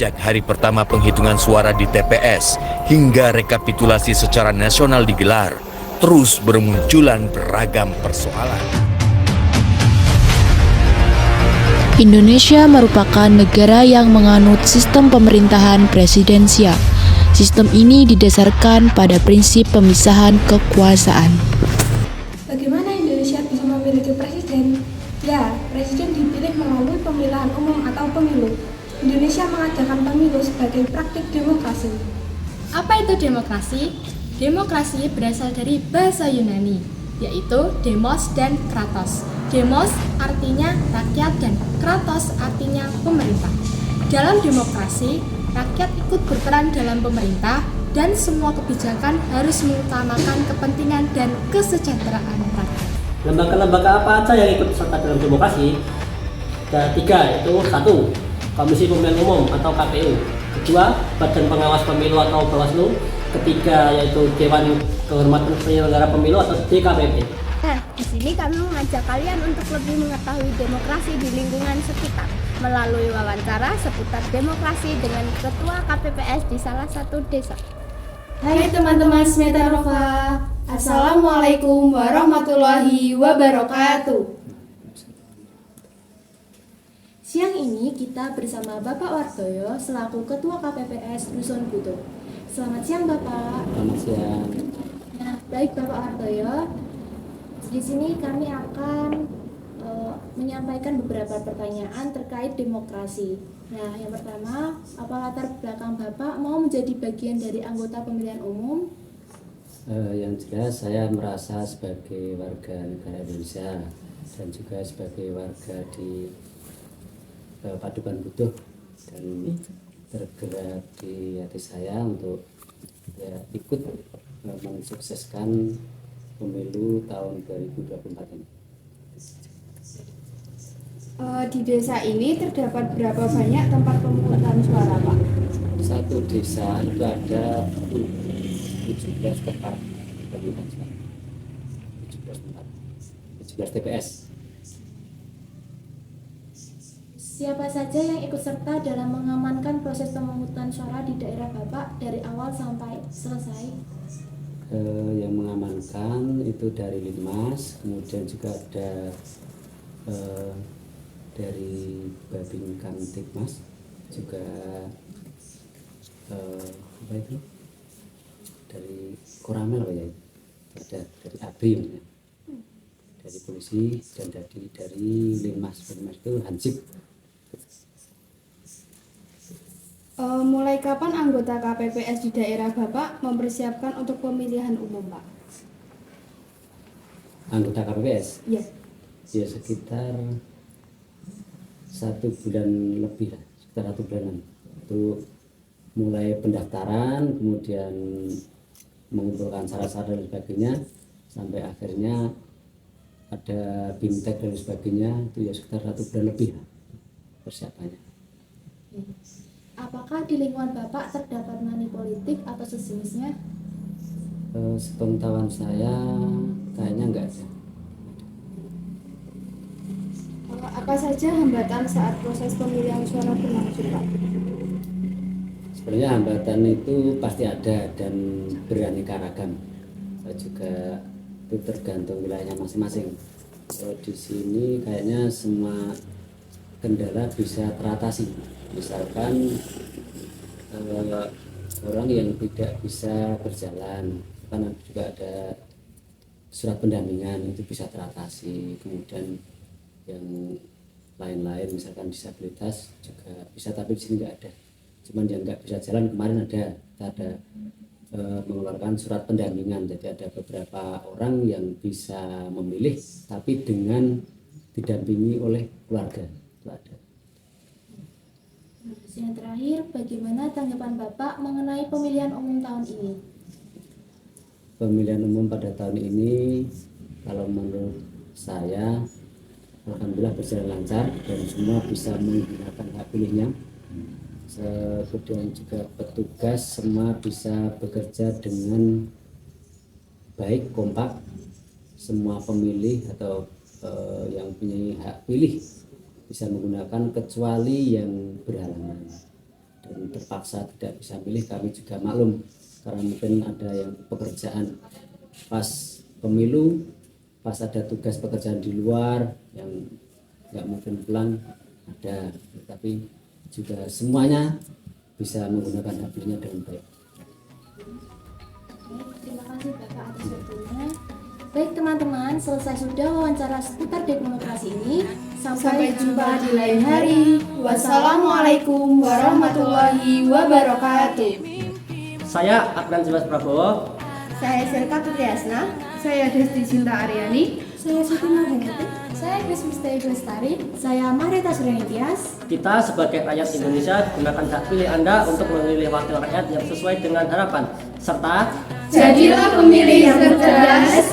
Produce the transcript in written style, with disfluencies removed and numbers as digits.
Sejak hari pertama penghitungan suara di TPS hingga rekapitulasi secara nasional digelar, terus bermunculan beragam persoalan. Indonesia merupakan negara yang menganut sistem pemerintahan presidensial. Sistem ini didasarkan pada prinsip pemisahan kekuasaan. Bagaimana Indonesia bisa memiliki presiden? Ya, presiden dipilih melalui pemilihan umum atau pemilu. Indonesia mengadakan pemilu sebagai praktik demokrasi. Apa itu demokrasi? Demokrasi berasal dari bahasa Yunani, yaitu demos dan kratos. Demos artinya rakyat dan kratos artinya pemerintah. Dalam demokrasi, rakyat ikut berperan dalam pemerintah dan semua kebijakan harus mengutamakan kepentingan dan kesejahteraan rakyat. Lembaga-lembaga apa aja yang ikut serta dalam demokrasi? Ada 3, yaitu 1. Komisi Pemilihan Umum atau KPU. 2. Badan Pengawas Pemilu atau Bawaslu. 3. Yaitu Dewan Kehormatan Penyelenggara Pemilu atau DKPP. Nah, di sini kami mengajak kalian untuk lebih mengetahui demokrasi di lingkungan sekitar melalui wawancara seputar demokrasi dengan Ketua KPPS di salah satu desa. Hai teman-teman Smetanova, Assalamualaikum warahmatullahi wabarakatuh. Siang ini kita bersama Bapak Wardoyo selaku Ketua KPPS Dusun Butuh. Selamat siang Bapak. Selamat siang. Nah, baik Bapak Wardoyo. Di sini kami akan menyampaikan beberapa pertanyaan terkait demokrasi. Nah, yang pertama, apa latar belakang Bapak mau menjadi bagian dari anggota pemilihan umum? Yang jelas saya merasa sebagai warga negara Indonesia dan juga sebagai warga di Padukan Butuh, dan tergerak di hati saya untuk ikut mensukseskan pemilu tahun 2024 ini. Di desa ini terdapat berapa banyak tempat pemungutan suara, Pak? Satu desa itu ada 17 tempat pemungutan suara, 17 TPS. Siapa saja yang ikut serta dalam mengamankan proses pemungutan suara di daerah Bapak dari awal sampai selesai? Yang mengamankan itu dari Linmas, kemudian juga ada dari Babin Kamtipmas, juga apa itu dari Koramel ya, ada dari ABRI ya, dari polisi, dan dari Linmas itu Hansip. Mulai kapan anggota KPPS di daerah Bapak mempersiapkan untuk pemilihan umum, Pak? Anggota KPPS? Iya. Ya sekitar 1 bulan lebih lah, sekitar 1 bulanan. Itu mulai pendaftaran, kemudian mengumpulkan syarat-syarat dan sebagainya, sampai akhirnya ada bimtek dan sebagainya, itu ya sekitar 1 bulan lebih lah persiapannya. Apakah di lingkungan Bapak terdapat money politik atau sejenisnya? Sepengetahuan saya kayaknya enggak ada. Apa saja hambatan saat proses pemilihan suara berlangsung, Pak? Sebenarnya hambatan itu pasti ada dan beraneka ragam. Juga itu tergantung wilayahnya masing-masing. Di sini kayaknya semua kendala bisa teratasi. Misalkan orang yang tidak bisa berjalan, kan juga ada surat pendampingan, itu bisa teratasi. Kemudian yang lain-lain, misalkan disabilitas juga bisa, tapi di sini nggak ada. Cuman yang nggak bisa jalan kemarin ada mengeluarkan surat pendampingan. Jadi ada beberapa orang yang bisa memilih, tapi dengan didampingi oleh keluarga. Itu ada. Yang terakhir, bagaimana tanggapan Bapak mengenai pemilihan umum tahun ini? Pemilihan umum pada tahun ini, kalau menurut saya, alhamdulillah berjalan lancar dan semua bisa menggunakan hak pilihnya. Kemudian juga petugas semua bisa bekerja dengan baik, kompak. Semua pemilih atau yang punya hak pilih bisa menggunakan kecuali yang berhalangan. dan terpaksa tidak bisa milih, kami juga maklum karena mungkin ada yang pekerjaan pas pemilu, pas ada tugas pekerjaan di luar yang nggak mungkin pulang ada, tapi juga semuanya bisa menggunakan hak pilihnya dengan baik. Terima kasih Bapak atas waktunya. Baik teman-teman, selesai sudah wawancara seputar demokrasi ini. Sampai jumpa di lain hari. Wassalamualaikum warahmatullahi wabarakatuh. Saya Adnan Dimas Prabowo. Saya Selka Putriasna. Saya Desti Cinta Aryani. Saya Siti Nurhayati. Saya Chris Misteri Lestari. Saya Marita Suryanitias. Kita sebagai rakyat Indonesia gunakan hak pilih Anda untuk memilih wakil rakyat yang sesuai dengan harapan serta Jadilah pemilih yang cerdas